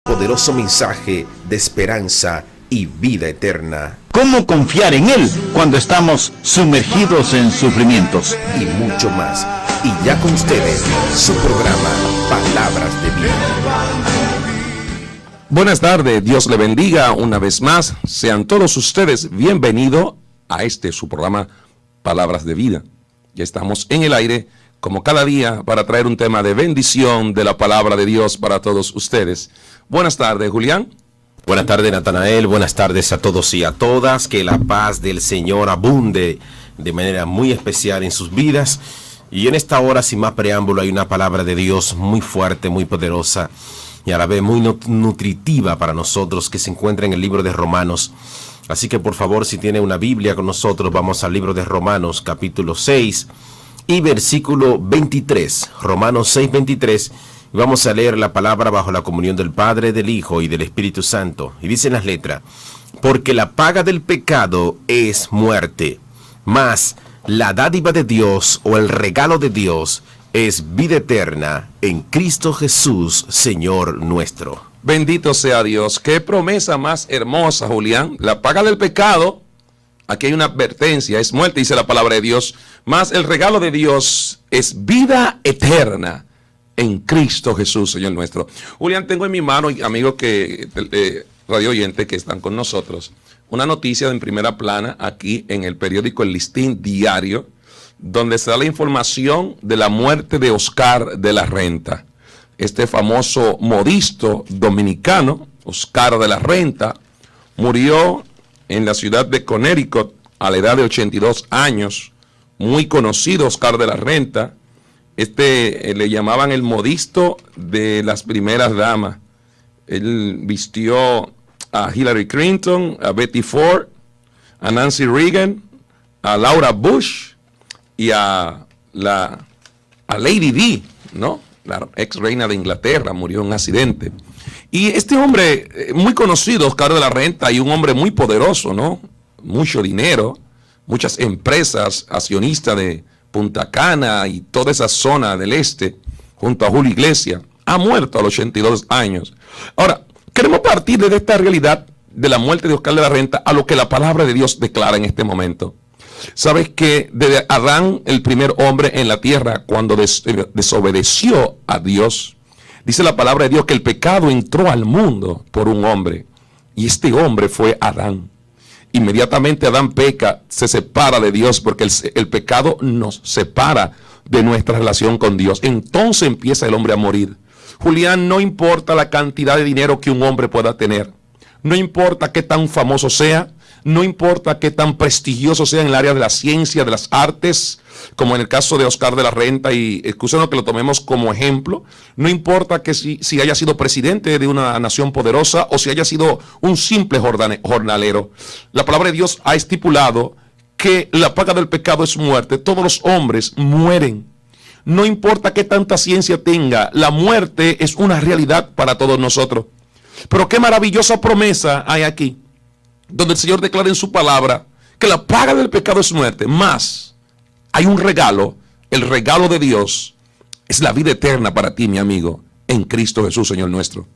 Poderoso mensaje de esperanza y vida eterna. ¿Cómo confiar en Él cuando estamos sumergidos en sufrimientos? Y mucho más. Y ya con ustedes, su programa, Palabras de Vida. Buenas tardes, Dios le bendiga una vez más. Sean todos ustedes bienvenidos a su programa, Palabras de Vida. Ya estamos en el aire, como cada día, para traer un tema de bendición de la palabra de Dios para todos ustedes. Buenas tardes, Julián. Buenas tardes, Natanael. Buenas tardes a todos y a todas. Que la paz del Señor abunde de manera muy especial en sus vidas. Y en esta hora, sin más preámbulo, hay una palabra de Dios muy fuerte, muy poderosa y a la vez muy nutritiva para nosotros, que se encuentra en el libro de Romanos. Así que por favor, si tiene una Biblia con nosotros, vamos al libro de Romanos, capítulo 6 y versículo 23. Romanos 6, 23. Y vamos a leer la palabra bajo la comunión del Padre, del Hijo y del Espíritu Santo. Y dicen las letras: porque la paga del pecado es muerte, mas la dádiva de Dios, o el regalo de Dios, es vida eterna en Cristo Jesús, Señor nuestro. Bendito sea Dios. Qué promesa más hermosa, Julián. La paga del pecado, aquí hay una advertencia, es muerte, dice la palabra de Dios, mas el regalo de Dios es vida eterna en Cristo Jesús, Señor nuestro. Julián, tengo en mi mano, amigos radio oyentes que están con nosotros, una noticia en primera plana aquí en el periódico El Listín Diario, donde se da la información de la muerte de Oscar de la Renta. Este famoso modisto dominicano, Oscar de la Renta, murió en la ciudad de Connecticut a la edad de 82 años. Muy conocido Oscar de la Renta. Le llamaban el modisto de las primeras damas. Él vistió a Hillary Clinton, a Betty Ford, a Nancy Reagan, a Laura Bush y a Lady Di, ¿no? La ex reina de Inglaterra, murió en un accidente. Y este hombre, muy conocido, Oscar de la Renta, y un hombre muy poderoso, ¿no? Mucho dinero, muchas empresas accionistas de Punta Cana y toda esa zona del este, junto a Julio Iglesias, ha muerto a los 82 años. Ahora, queremos partir de esta realidad de la muerte de Oscar de la Renta a lo que la palabra de Dios declara en este momento. Sabes que desde Adán, el primer hombre en la tierra, cuando desobedeció a Dios, dice la palabra de Dios que el pecado entró al mundo por un hombre, y este hombre fue Adán. Inmediatamente Adán peca, se separa de Dios, porque el pecado nos separa de nuestra relación con Dios. Entonces empieza el hombre a morir. Julián, no importa la cantidad de dinero que un hombre pueda tener, no importa qué tan famoso sea, no importa qué tan prestigioso sea en el área de la ciencia, de las artes, como en el caso de Oscar de la Renta, y excúsenos que lo tomemos como ejemplo, no importa que si haya sido presidente de una nación poderosa o si haya sido un simple jornalero. La palabra de Dios ha estipulado que la paga del pecado es muerte. Todos los hombres mueren. No importa qué tanta ciencia tenga, la muerte es una realidad para todos nosotros. Pero qué maravillosa promesa hay aquí, donde el Señor declara en su palabra que la paga del pecado es muerte, más hay un regalo. El regalo de Dios es la vida eterna para ti, mi amigo, en Cristo Jesús, Señor nuestro.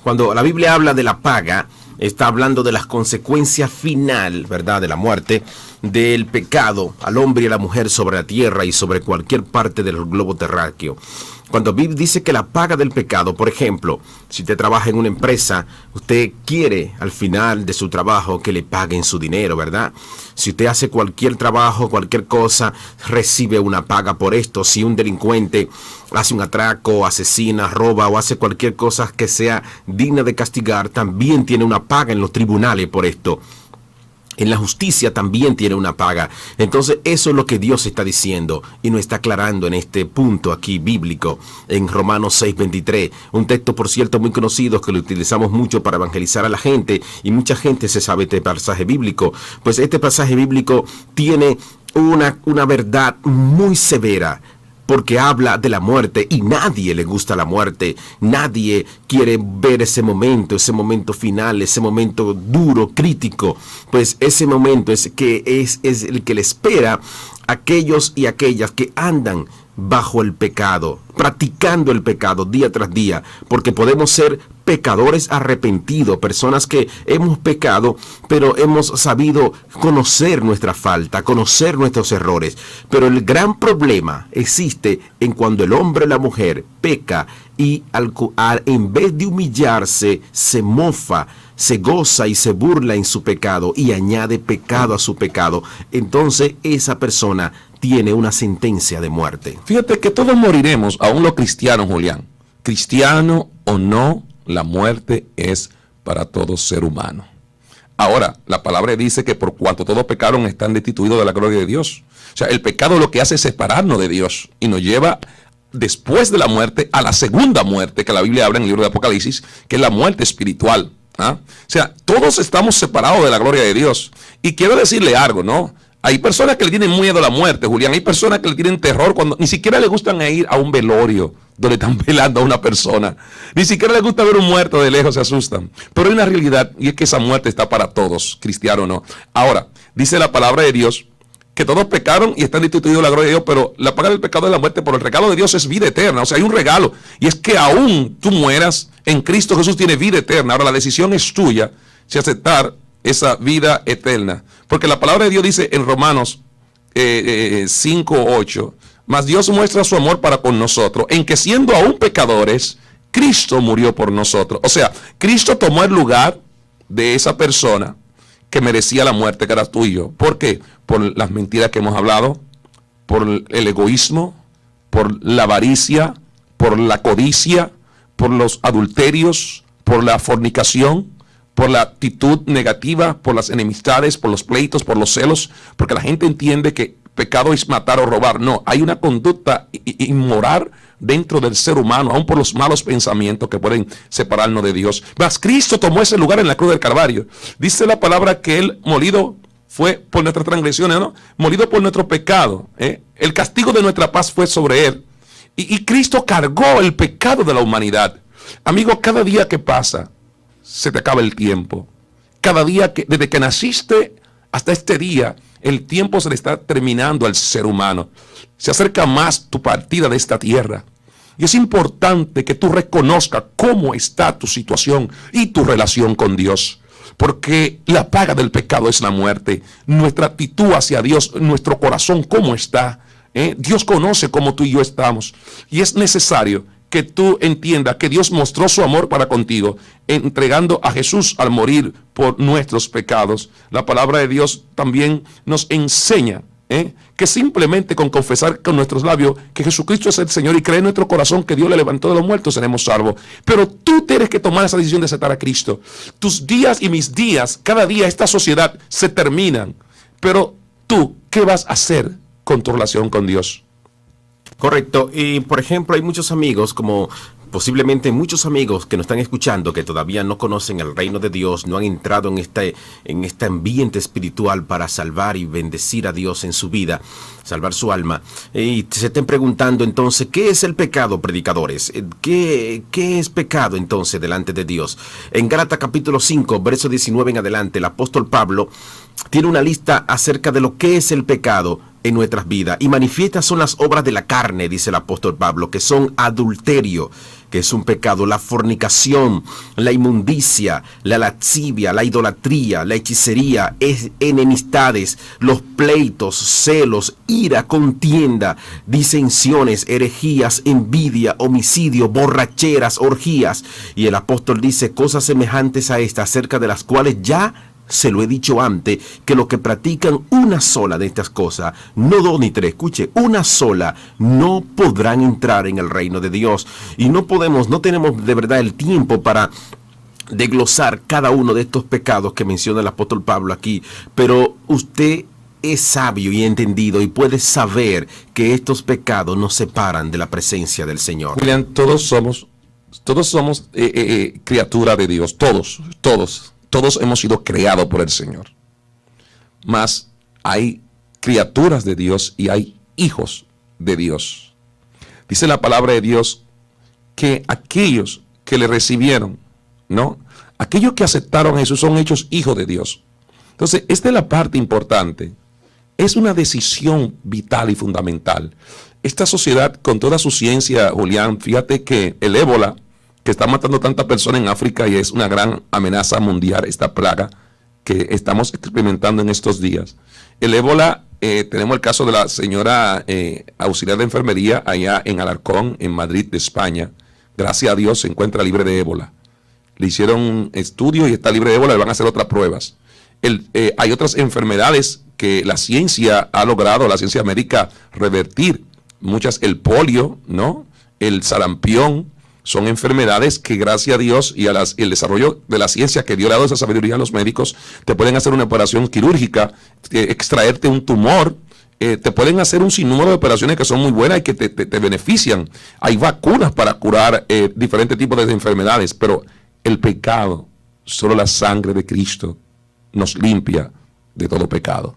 Cuando la Biblia habla de la paga, está hablando de las consecuencias final, ¿verdad?, de la muerte, del pecado al hombre y a la mujer sobre la tierra y sobre cualquier parte del globo terráqueo. Cuando Biblia dice que la paga del pecado, por ejemplo, si usted trabaja en una empresa, usted quiere al final de su trabajo que le paguen su dinero, ¿verdad? Si usted hace cualquier trabajo, cualquier cosa, recibe una paga por esto. Si un delincuente hace un atraco, asesina, roba o hace cualquier cosa que sea digna de castigar, también tiene una paga en los tribunales por esto. En la justicia también tiene una paga. Entonces eso es lo que Dios está diciendo y nos está aclarando en este punto aquí bíblico en Romanos 6:23. Un texto, por cierto, muy conocido que lo utilizamos mucho para evangelizar a la gente, y mucha gente se sabe este pasaje bíblico. Pues este pasaje bíblico tiene una verdad muy severa, porque habla de la muerte y nadie le gusta la muerte. Nadie quiere ver ese momento final, ese momento duro, crítico. Pues ese momento es el que le espera a aquellos y aquellas que andan bajo el pecado, practicando el pecado día tras día, porque podemos ser pecadores arrepentidos, personas que hemos pecado, pero hemos sabido conocer nuestra falta, conocer nuestros errores. Pero el gran problema existe en cuando el hombre o la mujer peca y en vez de humillarse, se mofa, se goza y se burla en su pecado y añade pecado a su pecado. Entonces esa persona tiene una sentencia de muerte. Fíjate que todos moriremos, aún los cristianos, Julián. Cristiano o no, la muerte es para todo ser humano. Ahora, la palabra dice que por cuanto todos pecaron están destituidos de la gloria de Dios. O sea, el pecado lo que hace es separarnos de Dios y nos lleva después de la muerte a la segunda muerte que la Biblia habla en el libro de Apocalipsis, que es la muerte espiritual. O sea, todos estamos separados de la gloria de Dios. Y quiero decirle algo, ¿no? Hay personas que le tienen miedo a la muerte, Julián. Hay personas que le tienen terror cuando ni siquiera le gustan ir a un velorio donde están velando a una persona. Ni siquiera les gusta ver un muerto de lejos, se asustan. Pero hay una realidad y es que esa muerte está para todos, cristiano o no. Ahora, dice la palabra de Dios que todos pecaron y están destituidos de la gloria de Dios, pero la paga del pecado es la muerte, por el regalo de Dios es vida eterna. O sea, hay un regalo y es que aún tú mueras, en Cristo Jesús tiene vida eterna. Ahora la decisión es tuya si aceptar esa vida eterna. Porque la palabra de Dios dice en Romanos 5:8, mas Dios muestra su amor para con nosotros, en que siendo aún pecadores, Cristo murió por nosotros. O sea, Cristo tomó el lugar de esa persona que merecía la muerte, que era tú y yo. ¿Por qué? Por las mentiras que hemos hablado, por el egoísmo, por la avaricia, por la codicia, por los adulterios, por la fornicación, por la actitud negativa, por las enemistades, por los pleitos, por los celos, porque la gente entiende que pecado es matar o robar. No, hay una conducta inmoral dentro del ser humano, aún por los malos pensamientos que pueden separarnos de Dios. Mas Cristo tomó ese lugar en la cruz del Calvario. Dice la palabra que Él molido fue por nuestras transgresiones, ¿no? Molido por nuestro pecado. El castigo de nuestra paz fue sobre Él. Y Cristo cargó el pecado de la humanidad. Amigo, cada día que pasa, se te acaba el tiempo. Cada día desde que naciste hasta este día, el tiempo se le está terminando al ser humano. Se acerca más tu partida de esta tierra. Y es importante que tú reconozcas cómo está tu situación y tu relación con Dios. Porque la paga del pecado es la muerte. Nuestra actitud hacia Dios, nuestro corazón, ¿cómo está? Dios conoce cómo tú y yo estamos. Y es necesario que tú entiendas que Dios mostró su amor para contigo, entregando a Jesús al morir por nuestros pecados. La palabra de Dios también nos enseña que simplemente con confesar con nuestros labios que Jesucristo es el Señor y creer en nuestro corazón que Dios le levantó de los muertos, seremos salvos. Pero tú tienes que tomar esa decisión de aceptar a Cristo. Tus días y mis días, cada día esta sociedad se terminan. Pero tú, ¿qué vas a hacer con tu relación con Dios? Correcto. Y por ejemplo, hay muchos amigos, como posiblemente muchos amigos que nos están escuchando, que todavía no conocen el reino de Dios, no han entrado en este ambiente espiritual para salvar y bendecir a Dios en su vida, salvar su alma. Y se estén preguntando entonces, ¿qué es el pecado, predicadores? ¿Qué es pecado entonces delante de Dios? En Gálatas capítulo 5, verso 19 en adelante, el apóstol Pablo tiene una lista acerca de lo que es el pecado en nuestras vidas. Y manifiestas son las obras de la carne, dice el apóstol Pablo, que son adulterio, que es un pecado, la fornicación, la inmundicia, la lascivia, la idolatría, la hechicería, enemistades, los pleitos, celos, ira, contienda, disensiones, herejías, envidia, homicidio, borracheras, orgías. Y el apóstol dice cosas semejantes a estas, acerca de las cuales ya se lo he dicho antes, que los que practican una sola de estas cosas, no dos ni tres, escuche, una sola, no podrán entrar en el reino de Dios. Y no tenemos de verdad el tiempo para desglosar cada uno de estos pecados que menciona el apóstol Pablo aquí, pero usted es sabio y entendido y puede saber que estos pecados nos separan de la presencia del Señor. Julián, todos somos criatura de Dios, todos hemos sido creados por el Señor. Mas hay criaturas de Dios y hay hijos de Dios. Dice la palabra de Dios que aquellos que le recibieron, ¿no? Aquellos que aceptaron a Jesús son hechos hijos de Dios. Entonces, esta es la parte importante. Es una decisión vital y fundamental. Esta sociedad, con toda su ciencia, Julián, fíjate que el ébola, que está matando tantas personas en África y es una gran amenaza mundial, esta plaga que estamos experimentando en estos días. El ébola, tenemos el caso de la señora auxiliar de enfermería allá en Alarcón, en Madrid, de España. Gracias a Dios se encuentra libre de ébola. Le hicieron un estudio y está libre de ébola, le van a hacer otras pruebas. Hay otras enfermedades que la ciencia ha logrado, la ciencia médica, revertir. Muchas, el polio, ¿no? El sarampión, son enfermedades que gracias a Dios y el desarrollo de la ciencia que Dios le ha dado esa sabiduría a los médicos, te pueden hacer una operación quirúrgica, extraerte un tumor, te pueden hacer un sinnúmero de operaciones que son muy buenas y que te benefician. Hay vacunas para curar diferentes tipos de enfermedades, pero el pecado, solo la sangre de Cristo nos limpia de todo pecado.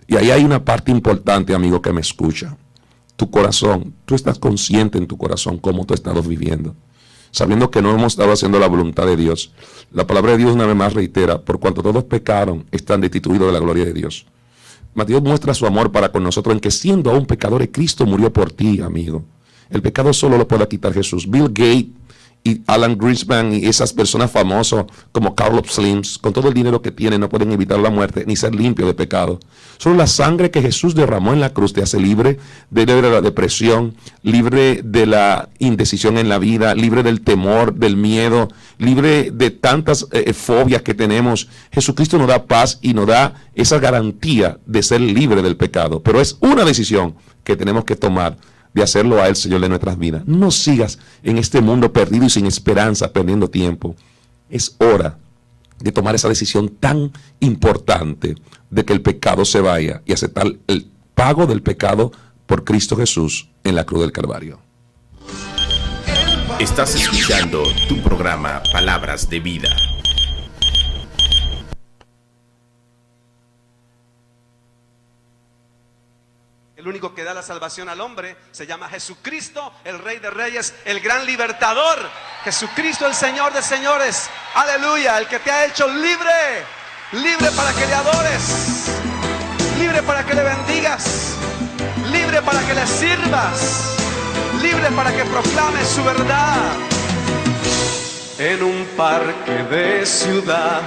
Y ahí hay una parte importante, amigo, que me escucha. Tu corazón, tú estás consciente en tu corazón cómo tú estás viviendo, sabiendo que no hemos estado haciendo la voluntad de Dios. La palabra de Dios una vez más reitera, por cuanto todos pecaron, están destituidos de la gloria de Dios. Mas Dios muestra su amor para con nosotros en que siendo aún pecadores, Cristo murió por ti, amigo. El pecado solo lo puede quitar Jesús. Bill Gates y Alan Greenspan y esas personas famosas como Carlos Slims, con todo el dinero que tienen, no pueden evitar la muerte ni ser limpios de pecado. Solo la sangre que Jesús derramó en la cruz te hace libre de la depresión, libre de la indecisión en la vida, libre del temor, del miedo, libre de tantas fobias que tenemos. Jesucristo nos da paz y nos da esa garantía de ser libre del pecado. Pero es una decisión que tenemos que tomar, de hacerlo a Él, Señor de nuestras vidas. No sigas en este mundo perdido y sin esperanza, perdiendo tiempo. Es hora de tomar esa decisión tan importante de que el pecado se vaya y aceptar el pago del pecado por Cristo Jesús en la cruz del Calvario. Estás escuchando tu programa Palabras de Vida. El único que da la salvación al hombre se llama Jesucristo, el Rey de Reyes, el gran libertador. Jesucristo, el Señor de señores. Aleluya, el que te ha hecho libre. Libre para que le adores. Libre para que le bendigas. Libre para que le sirvas. Libre para que proclames su verdad. En un parque de ciudad,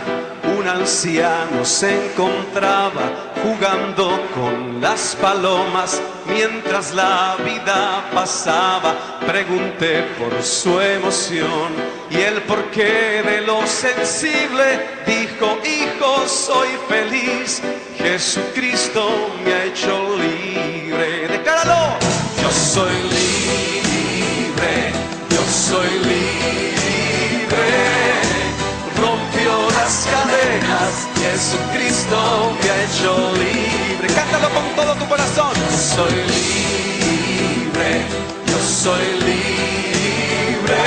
un anciano se encontraba jugando con las palomas mientras la vida pasaba. Pregunté por su emoción y el porqué de lo sensible. Dijo: hijo, soy feliz, Jesucristo me ha hecho libre. Decláralo: yo soy libre, yo soy libre. Rompió las cadenas, Jesucristo me ha hecho libre. Cántalo con todo tu corazón. Yo soy libre, yo soy libre.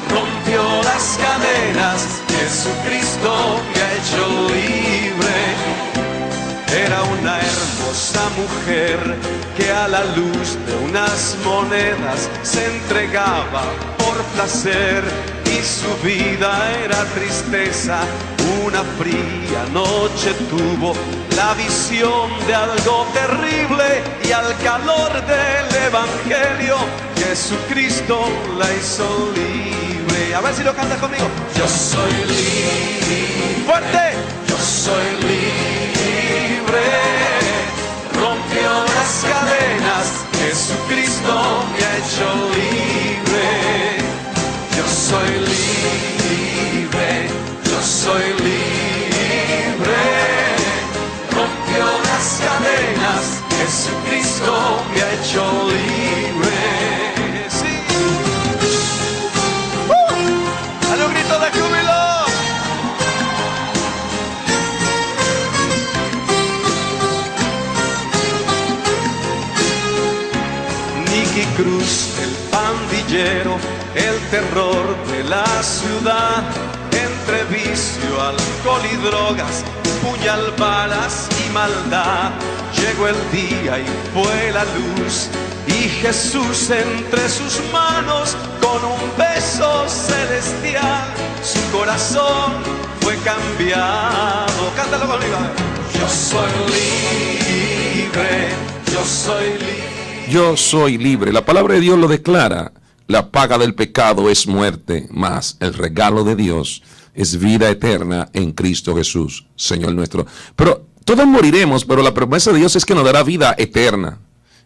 Rompió las cadenas, Jesucristo me ha hecho libre. Era una hermosa mujer que a la luz de unas monedas se entregaba por placer, y su vida era tristeza. Una fría noche tuvo la visión de algo terrible, y al calor del evangelio Jesucristo la hizo libre. A ver si lo cantas conmigo. Yo soy libre. Fuerte. Yo soy libre. Rompió las cadenas, Jesucristo me ha hecho libre. Yo soy libre, yo soy libre. Rompió las cadenas, Jesucristo me ha hecho libre. Sí. Dale un grito de júbilo. Nicky Cruz, el pandillero, el terror de la ciudad, entre vicio, alcohol y drogas, puñal, balas y maldad. Llegó el día y fue la luz, y Jesús entre sus manos, con un beso celestial, su corazón fue cambiado. Cántalo conmigo. Yo soy libre, yo soy libre. Yo soy libre. La palabra de Dios lo declara. la paga del pecado es muerte, mas el regalo de Dios es vida eterna en Cristo Jesús, Señor nuestro. Pero todos moriremos, pero la promesa de Dios es que nos dará vida eterna.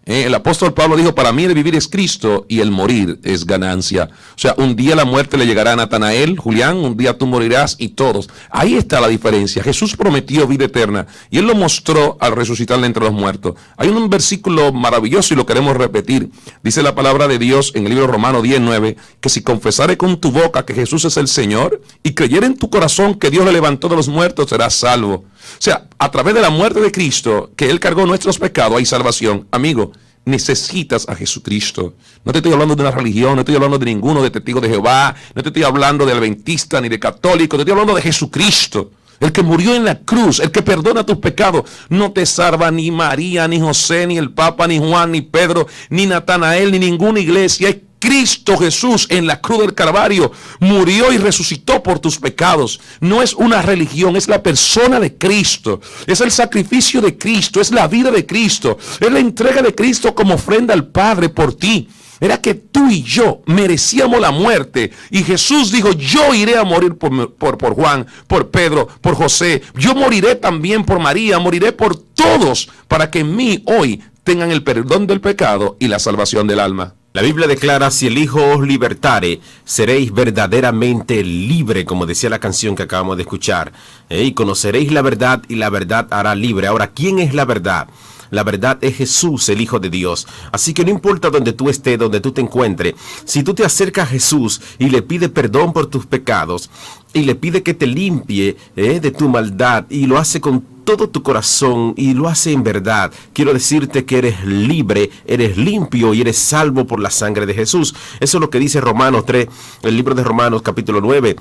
El apóstol Pablo dijo, para mí el vivir es Cristo y el morir es ganancia. O sea, un día la muerte le llegará a Natanael, Julián, un día tú morirás y todos. Ahí está la diferencia. Jesús prometió vida eterna y Él lo mostró al resucitarle entre los muertos. Hay un versículo maravilloso y lo queremos repetir. Dice la palabra de Dios en el libro Romanos 10:9, que si confesare con tu boca que Jesús es el Señor y creyere en tu corazón que Dios le levantó de los muertos, serás salvo. O sea, a través de la muerte de Cristo, que Él cargó nuestros pecados, hay salvación. Amigo, necesitas a Jesucristo. No te estoy hablando de una religión, no estoy hablando de ninguno de testigos de Jehová, no te estoy hablando de adventista ni de católico, te estoy hablando de Jesucristo. El que murió en la cruz, el que perdona tus pecados. No te salva ni María, ni José, ni el Papa, ni Juan, ni Pedro, ni Natanael, ni ninguna iglesia. Es Cristo Jesús en la cruz del Calvario. Murió y resucitó por tus pecados. No es una religión, es la persona de Cristo. Es el sacrificio de Cristo, es la vida de Cristo. Es la entrega de Cristo como ofrenda al Padre por ti. Era que tú y yo merecíamos la muerte. Y Jesús dijo, yo iré a morir por Juan, por Pedro, por José. Yo moriré también por María, moriré por todos, para que en mí hoy tengan el perdón del pecado y la salvación del alma. La Biblia declara, si el Hijo os libertare, seréis verdaderamente libre, como decía la canción que acabamos de escuchar. Y conoceréis la verdad y la verdad hará libre. Ahora, ¿quién es la verdad? La verdad es Jesús, el Hijo de Dios. Así que no importa donde tú estés, donde tú te encuentres, si tú te acercas a Jesús y le pides perdón por tus pecados y le pides que te limpie de tu maldad y lo hace con todo tu corazón y lo hace en verdad, quiero decirte que eres libre, eres limpio y eres salvo por la sangre de Jesús. Eso es lo que dice Romanos 3, el libro de Romanos capítulo 9.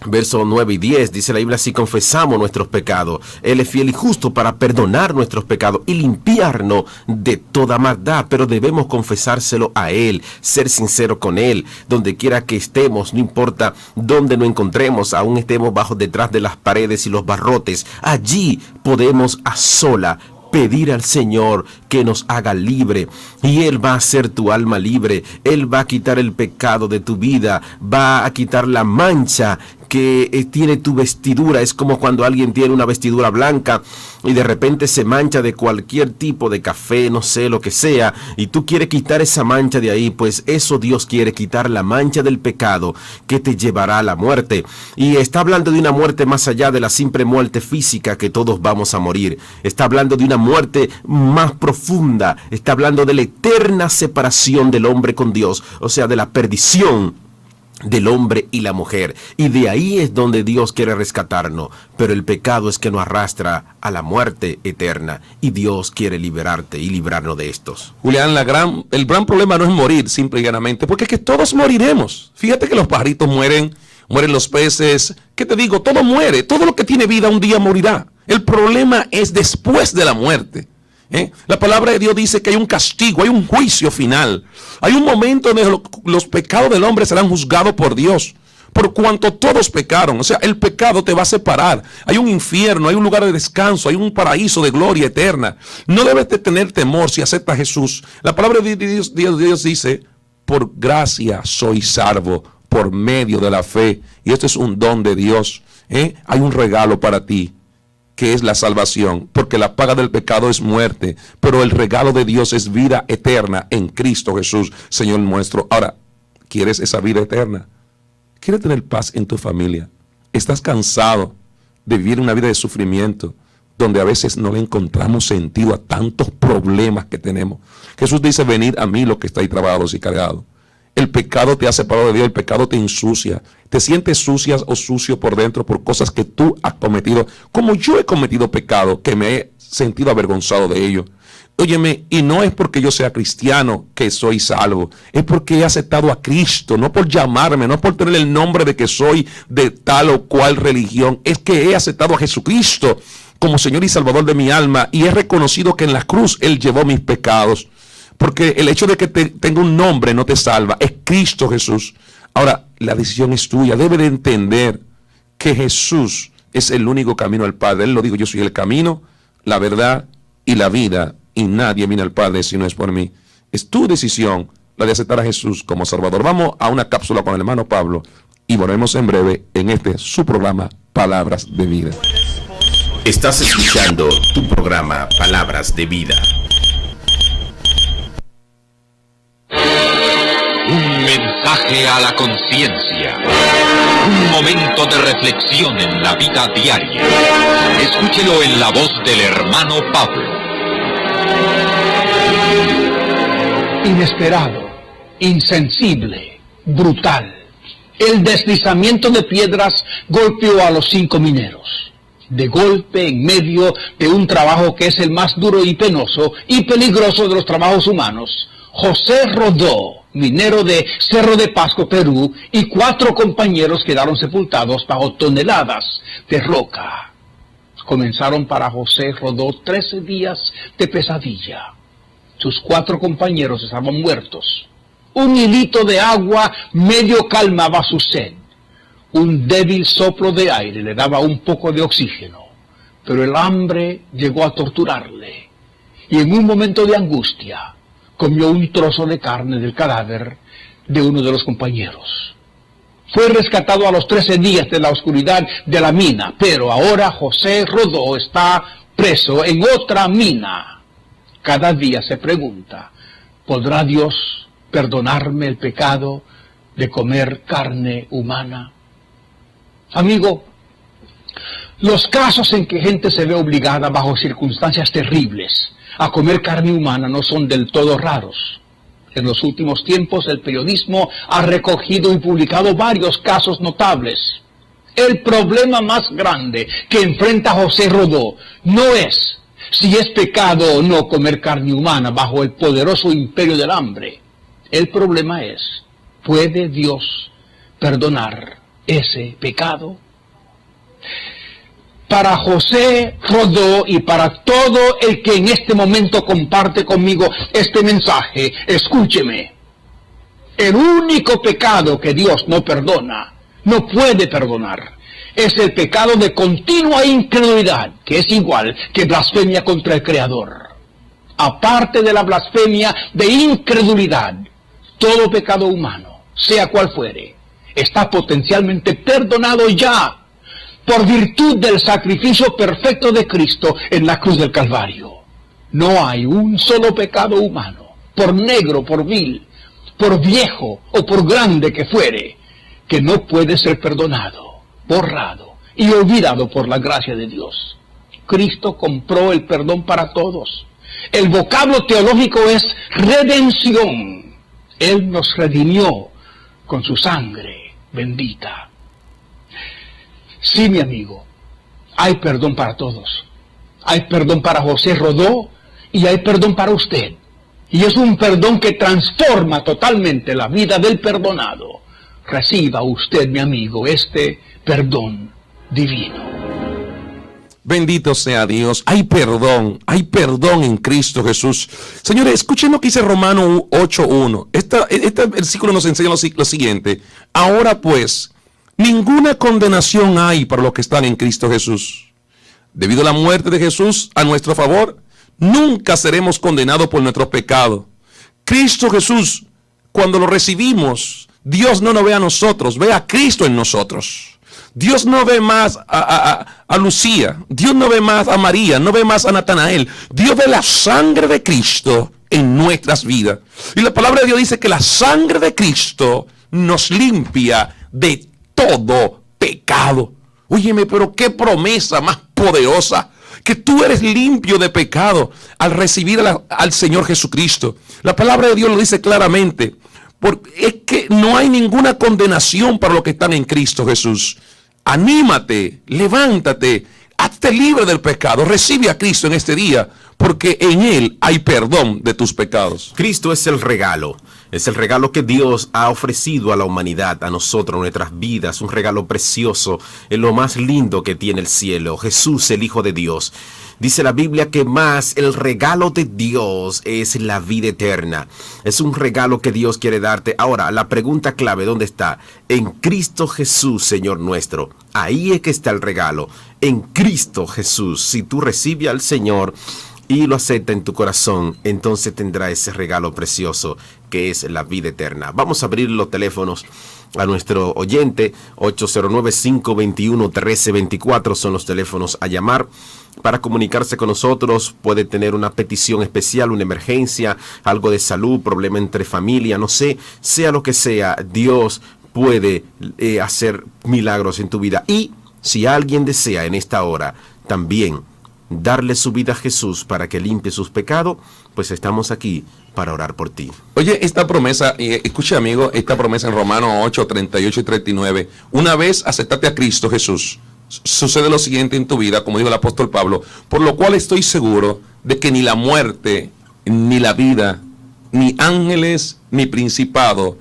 Versos 9 y 10, dice la Biblia, si confesamos nuestros pecados, Él es fiel y justo para perdonar nuestros pecados y limpiarnos de toda maldad, pero debemos confesárselo a Él, ser sinceros con Él, donde quiera que estemos, no importa dónde nos encontremos, aún estemos detrás de las paredes y los barrotes, allí podemos a sola pedir al Señor que nos haga libre y Él va a hacer tu alma libre. Él va a quitar el pecado de tu vida, va a quitar la mancha que tiene tu vestidura. Es como cuando alguien tiene una vestidura blanca y de repente se mancha de cualquier tipo de café, no sé, lo que sea, y tú quieres quitar esa mancha de ahí. Pues eso Dios quiere, quitar la mancha del pecado que te llevará a la muerte. Y está hablando de una muerte más allá de la simple muerte física, que todos vamos a morir. Está hablando de una muerte más profunda, está hablando de la eterna separación del hombre con Dios, o sea, de la perdición del hombre y la mujer, y de ahí es donde Dios quiere rescatarnos, pero el pecado es que nos arrastra a la muerte eterna y Dios quiere liberarte y librarnos de estos. Julián, el gran problema no es morir simple y llanamente, porque es que todos moriremos. Fíjate que los pajaritos mueren los peces, ¿qué te digo? Todo muere, todo lo que tiene vida un día morirá. El problema es después de la muerte. La palabra de Dios dice que hay un castigo, hay un juicio final. Hay un momento donde los pecados del hombre serán juzgados por Dios, por cuanto todos pecaron. O sea, el pecado te va a separar. Hay un infierno, hay un lugar de descanso, hay un paraíso de gloria eterna. No debes de tener temor si aceptas a Jesús. La palabra de Dios dice, por gracia soy salvo, por medio de la fe. Y esto es un don de Dios. Hay un regalo para ti, que es la salvación, porque la paga del pecado es muerte, pero el regalo de Dios es vida eterna en Cristo Jesús, Señor nuestro. Ahora, ¿quieres esa vida eterna? ¿Quieres tener paz en tu familia? ¿Estás cansado de vivir una vida de sufrimiento, donde a veces no le encontramos sentido a tantos problemas que tenemos? Jesús dice, venid a mí los que estáis trabajados y cargados. El pecado te ha separado de Dios, el pecado te ensucia. Te sientes sucia o sucio por dentro por cosas que tú has cometido. Como yo he cometido pecado, que me he sentido avergonzado de ello. Óyeme, y no es porque yo sea cristiano que soy salvo. Es porque he aceptado a Cristo, no por llamarme, no por tener el nombre de que soy de tal o cual religión. Es que he aceptado a Jesucristo como Señor y Salvador de mi alma y he reconocido que en la cruz Él llevó mis pecados. Porque el hecho de que tenga un nombre no te salva, es Cristo Jesús. Ahora, la decisión es tuya. Debe de entender que Jesús es el único camino al Padre. Él lo dijo, yo soy el camino, la verdad y la vida, y nadie viene al Padre si no es por mí. Es tu decisión la de aceptar a Jesús como Salvador. Vamos a una cápsula con el hermano Pablo y volvemos en breve en su programa Palabras de Vida. Estás escuchando tu programa Palabras de Vida. Un mensaje a la conciencia. Un momento de reflexión en la vida diaria. Escúchelo en la voz del hermano Pablo. Inesperado, insensible, brutal. El deslizamiento de piedras golpeó a los 5 mineros. De golpe, en medio de un trabajo que es el más duro y penoso y peligroso de los trabajos humanos, José Rodó, minero de Cerro de Pasco, Perú, y 4 compañeros quedaron sepultados bajo toneladas de roca. Comenzaron para José Rodó 13 días de pesadilla. Sus 4 compañeros estaban muertos. Un hilito de agua medio calmaba su sed. Un débil soplo de aire le daba un poco de oxígeno. Pero el hambre llegó a torturarle. Y en un momento de angustia, comió un trozo de carne del cadáver de uno de los compañeros. Fue rescatado a los 13 días de la oscuridad de la mina, pero ahora José Rodó está preso en otra mina. Cada día se pregunta, ¿podrá Dios perdonarme el pecado de comer carne humana? Amigo, los casos en que gente se ve obligada bajo circunstancias terribles a comer carne humana no son del todo raros. En los últimos tiempos el periodismo ha recogido y publicado varios casos notables. El problema más grande que enfrenta José Rodó no es si es pecado o no comer carne humana bajo el poderoso imperio del hambre. El problema es, ¿puede Dios perdonar ese pecado? Para José Rodó y para todo el que en este momento comparte conmigo este mensaje, escúcheme. El único pecado que Dios no perdona, no puede perdonar, es el pecado de continua incredulidad, que es igual que blasfemia contra el Creador. Aparte de la blasfemia de incredulidad, todo pecado humano, sea cual fuere, está potencialmente perdonado ya, por virtud del sacrificio perfecto de Cristo en la cruz del Calvario. No hay un solo pecado humano, por negro, por vil, por viejo o por grande que fuere, que no puede ser perdonado, borrado y olvidado por la gracia de Dios. Cristo compró el perdón para todos. El vocablo teológico es redención. Él nos redimió con su sangre bendita. Sí, mi amigo, hay perdón para todos. Hay perdón para José Rodó y hay perdón para usted. Y es un perdón que transforma totalmente la vida del perdonado. Reciba usted, mi amigo, este perdón divino. Bendito sea Dios. Hay perdón en Cristo Jesús. Señores, escuchen lo que dice Romanos 8:1. Este versículo nos enseña lo siguiente. Ahora pues, ninguna condenación hay para los que están en Cristo Jesús. Debido a la muerte de Jesús a nuestro favor, nunca seremos condenados por nuestros pecados. Cristo Jesús, cuando lo recibimos, Dios no nos ve a nosotros, ve a Cristo en nosotros. Dios no ve más a Lucía, Dios no ve más a María, no ve más a Natanael. Dios ve la sangre de Cristo en nuestras vidas. Y la palabra de Dios dice que la sangre de Cristo nos limpia de todo pecado. Óyeme, pero qué promesa más poderosa, que tú eres limpio de pecado al recibir al Señor Jesucristo. La palabra de Dios lo dice claramente, porque es que no hay ninguna condenación para los que están en Cristo Jesús. Anímate, levántate, hazte libre del pecado, recibe a Cristo en este día, porque en Él hay perdón de tus pecados. Cristo es el regalo que Dios ha ofrecido a la humanidad, a nosotros, a nuestras vidas, un regalo precioso, es lo más lindo que tiene el cielo, Jesús, el Hijo de Dios. Dice la Biblia que más el regalo de Dios es la vida eterna. Es un regalo que Dios quiere darte. Ahora, la pregunta clave, ¿dónde está? En Cristo Jesús, Señor nuestro. Ahí es que está el regalo. En Cristo Jesús. Si tú recibes al Señor, y lo acepta en tu corazón, entonces tendrá ese regalo precioso que es la vida eterna. Vamos a abrir los teléfonos a nuestro oyente. 809-521-1324 son los teléfonos a llamar para comunicarse con nosotros. Puede tener una petición especial, una emergencia, algo de salud, problema entre familia, no sé, sea lo que sea, Dios puede hacer milagros en tu vida. Y si alguien desea en esta hora también darle su vida a Jesús para que limpie sus pecados, pues estamos aquí para orar por ti. Oye, esta promesa, escucha amigo, esta promesa en Romanos 8, 38 y 39, una vez aceptaste a Cristo Jesús, sucede lo siguiente en tu vida, como dijo el apóstol Pablo, por lo cual estoy seguro de que ni la muerte, ni la vida, ni ángeles, ni principado,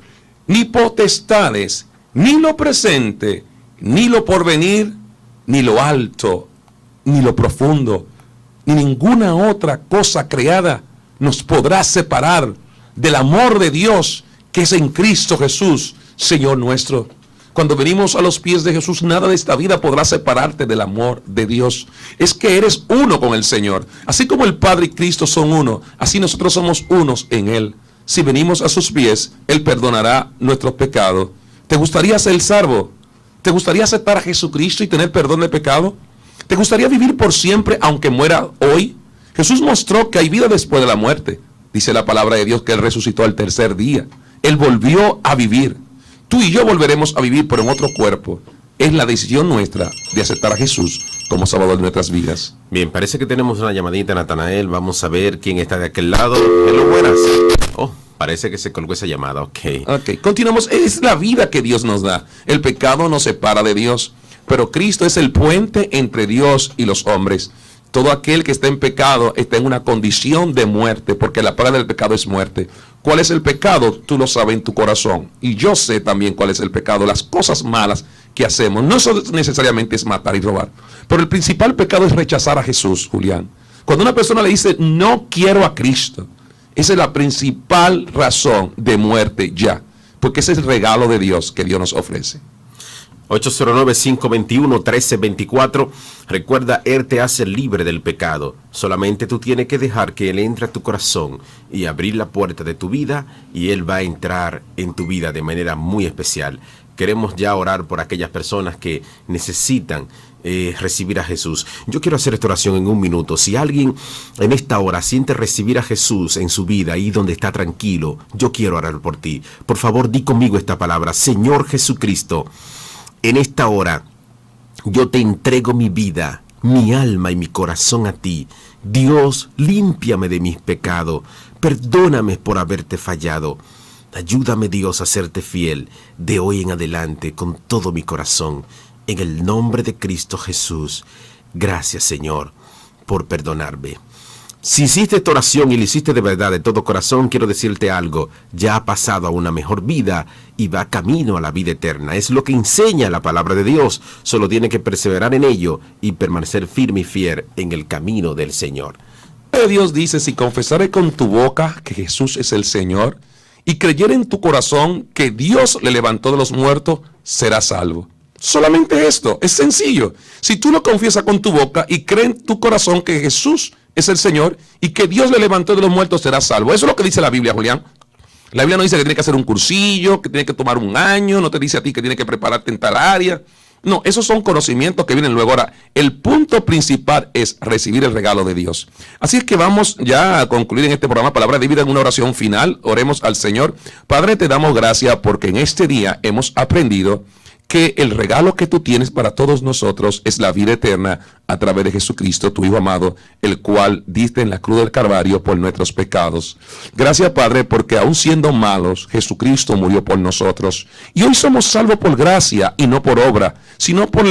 ni potestades, ni lo presente, ni lo porvenir, ni lo alto, ni lo profundo, ni ninguna otra cosa creada nos podrá separar del amor de Dios que es en Cristo Jesús, Señor nuestro. Cuando venimos a los pies de Jesús, nada de esta vida podrá separarte del amor de Dios. Es que eres uno con el Señor. Así como el Padre y Cristo son uno, así nosotros somos unos en Él. Si venimos a sus pies, Él perdonará nuestros pecados. ¿Te gustaría ser salvo? ¿Te gustaría aceptar a Jesucristo y tener perdón de pecado? ¿Te gustaría vivir por siempre aunque muera hoy? Jesús mostró que hay vida después de la muerte. Dice la palabra de Dios que Él resucitó al tercer día. Él volvió a vivir. Tú y yo volveremos a vivir, pero en otro cuerpo. Es la decisión nuestra de aceptar a Jesús como Salvador de nuestras vidas. Bien, parece que tenemos una llamadita, Natanael. Vamos a ver quién está de aquel lado. Hello, buenas. Oh, parece que se colgó esa llamada. Ok, continuamos. Es la vida que Dios nos da. El pecado nos separa de Dios, pero Cristo es el puente entre Dios y los hombres. Todo aquel que está en pecado está en una condición de muerte, porque la paga del pecado es muerte. ¿Cuál es el pecado? Tú lo sabes en tu corazón. Y yo sé también cuál es el pecado. Las cosas malas que hacemos no necesariamente es matar y robar. Pero el principal pecado es rechazar a Jesús, Julián. Cuando una persona le dice, no quiero a Cristo, esa es la principal razón de muerte ya. Porque ese es el regalo de Dios que Dios nos ofrece. 809-521-1324. Recuerda, Él te hace libre del pecado. Solamente tú tienes que dejar que Él entre a tu corazón y abrir la puerta de tu vida, y Él va a entrar en tu vida de manera muy especial. Queremos ya orar por aquellas personas que necesitan recibir a Jesús. Yo quiero hacer esta oración en un minuto. Si alguien en esta hora siente recibir a Jesús en su vida, ahí donde está tranquilo, yo quiero orar por ti. Por favor, di conmigo esta palabra: Señor Jesucristo, en esta hora, yo te entrego mi vida, mi alma y mi corazón a ti. Dios, límpiame de mis pecados. Perdóname por haberte fallado. Ayúdame, Dios, a serte fiel de hoy en adelante con todo mi corazón. En el nombre de Cristo Jesús. Gracias, Señor, por perdonarme. Si hiciste esta oración y lo hiciste de verdad, de todo corazón, quiero decirte algo: ya ha pasado a una mejor vida y va camino a la vida eterna. Es lo que enseña la palabra de Dios. Solo tiene que perseverar en ello y permanecer firme y fiel en el camino del Señor. Dios dice, si confesares con tu boca que Jesús es el Señor y creyere en tu corazón que Dios le levantó de los muertos, serás salvo. Solamente esto, es sencillo. Si tú lo confiesas con tu boca y crees en tu corazón que Jesús es el Señor y que Dios le levantó de los muertos, será salvo. Eso es lo que dice la Biblia, Julián. La Biblia no dice que tienes que hacer un cursillo, que tienes que tomar un año, no te dice a ti que tienes que prepararte en tal área. No, esos son conocimientos que vienen luego. Ahora, el punto principal es recibir el regalo de Dios. Así es que vamos ya a concluir en este programa Palabra de Vida en una oración final. Oremos al Señor. Padre, te damos gracias porque en este día hemos aprendido que el regalo que tú tienes para todos nosotros es la vida eterna a través de Jesucristo, tu Hijo amado, el cual diste en la cruz del Calvario por nuestros pecados. Gracias, Padre, porque aun siendo malos, Jesucristo murió por nosotros. Y hoy somos salvos por gracia y no por obra, sino por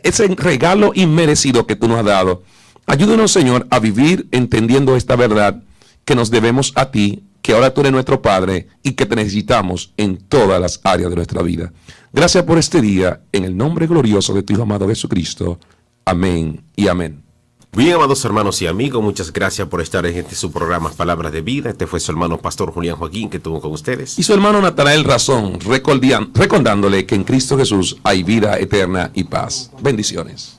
ese regalo inmerecido que tú nos has dado. Ayúdanos, Señor, a vivir entendiendo esta verdad, que nos debemos a ti, que ahora tú eres nuestro Padre y que te necesitamos en todas las áreas de nuestra vida. Gracias por este día, en el nombre glorioso de tu Hijo amado Jesucristo. Amén y amén. Bien, amados hermanos y amigos, muchas gracias por estar en su programa Palabras de Vida. Este fue su hermano Pastor Julián Joaquín, que estuvo con ustedes. Y su hermano Natanael Razón, recordándole que en Cristo Jesús hay vida eterna y paz. Bendiciones.